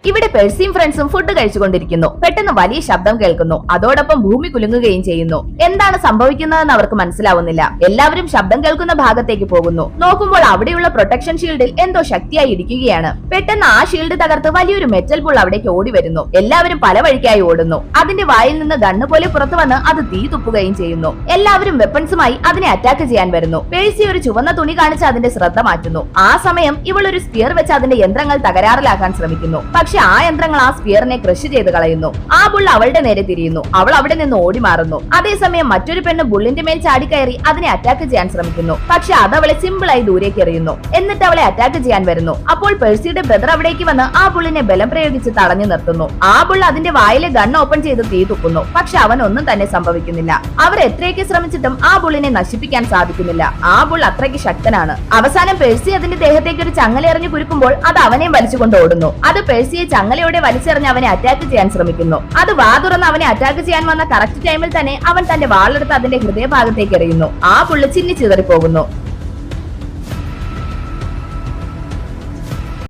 ഇവിടെ പെഴ്സിയും ഫ്രണ്ട്സും ഫുഡ് കഴിച്ചുകൊണ്ടിരിക്കുന്നു. പെട്ടെന്ന് വലിയ ശബ്ദം കേൾക്കുന്നു. അതോടൊപ്പം ഭൂമി കുലുങ്ങുകയും ചെയ്യുന്നു. എന്താണ് സംഭവിക്കുന്നതെന്ന് അവർക്ക് മനസ്സിലാവുന്നില്ല. എല്ലാവരും ശബ്ദം കേൾക്കുന്ന ഭാഗത്തേക്ക് പോകുന്നു. നോക്കുമ്പോൾ അവിടെയുള്ള പ്രൊട്ടക്ഷൻ ഷീൽഡിൽ എന്തോ ശക്തിയായി ഇടിക്കുകയാണ്. പെട്ടെന്ന് ആ ഷീൽഡ് തകർത്ത് വലിയൊരു മെറ്റൽ ബുൾ അവിടേക്ക് ഓടി വരുന്നു. എല്ലാവരും പല വഴിക്കായി ഓടുന്നു. അതിന്റെ വായിൽ നിന്ന് ഗണ്ണ് പോലെ പുറത്തു വന്ന് അത് തീ തുപ്പുകയും ചെയ്യുന്നു. എല്ലാവരും വെപ്പൺസുമായി അതിനെ അറ്റാക്ക് ചെയ്യാൻ വരുന്നു. പേഴ്സി ഒരു ചുവന്ന തുണി കാണിച്ച് അതിന്റെ ശ്രദ്ധ മാറ്റുന്നു. ആ സമയം ഇവൾ ഒരു സ്പിയർ വെച്ച് അതിന്റെ യന്ത്രങ്ങൾ തകരാറിലാക്കാൻ ശ്രമിക്കുന്നു. പക്ഷെ ആ യന്ത്രങ്ങൾ ആ സ്പിയറിനെ ക്രഷ് ചെയ്ത് കളയുന്നു. ആ ബുൾ അവളുടെ നേരെ തിരിയുന്നു. അവൾ അവിടെ നിന്ന് ഓടി മാറുന്നു. അതേസമയം മറ്റൊരു പെണ്ണ് ബുള്ളിന്റെ മേൽ ചാടിക്കയറി അതിനെ അറ്റാക്ക് ചെയ്യാൻ ശ്രമിക്കുന്നു. പക്ഷെ അത് അവളെ സിമ്പിൾ ആയി ദൂരേക്ക് എറിയുന്നു. എന്നിട്ട് അവളെ അറ്റാക്ക് ചെയ്യാൻ വരുന്നു. അപ്പോൾ പേഴ്സിയുടെ ബ്രദർ അവിടേക്ക് വന്ന് ആ ബുള്ളിനെ ബലം പ്രയോഗിച്ച് തടഞ്ഞു നിർത്തുന്നു. ആ ബുൾ അതിന്റെ വായിലെ ഗൺ ഓപ്പൺ ചെയ്ത് തീ തുപ്പുന്നു. പക്ഷെ അവൻ ഒന്നും തന്നെ സംഭവിക്കുന്നില്ല. അവർ എത്രയൊക്കെ ശ്രമിച്ചിട്ടും ആ ബുള്ളിനെ നശിപ്പിക്കാൻ സാധിക്കുന്നില്ല. ആ ബുൾ അത്രയ്ക്ക് ശക്തനാണ്. അവസാനം പേഴ്സി അതിന്റെ ദേഹത്തേക്ക് ഒരു ചങ്ങല എറിഞ്ഞു കുരുക്കുമ്പോൾ അത് അവനെ വലിച്ചുകൊണ്ട് ഓടുന്നു. അത് പേഴ്സിയെ ചങ്ങലയോടെ വലിച്ചെറിഞ്ഞ് അവനെ അറ്റാക്ക് ചെയ്യാൻ ശ്രമിക്കുന്നു. അത് വാ തുറന്ന് അവനെ അറ്റാക്ക് ചെയ്യാൻ വന്ന കറക്റ്റ് ടൈമിൽ തന്നെ അവൻ തന്റെ വാളെടുത്ത് അതിന്റെ ഹൃദയഭാഗത്തേക്ക് എറിയുന്നു. ആ ബുള്ള് ചിന്നി ചിതറിപ്പോകുന്നു.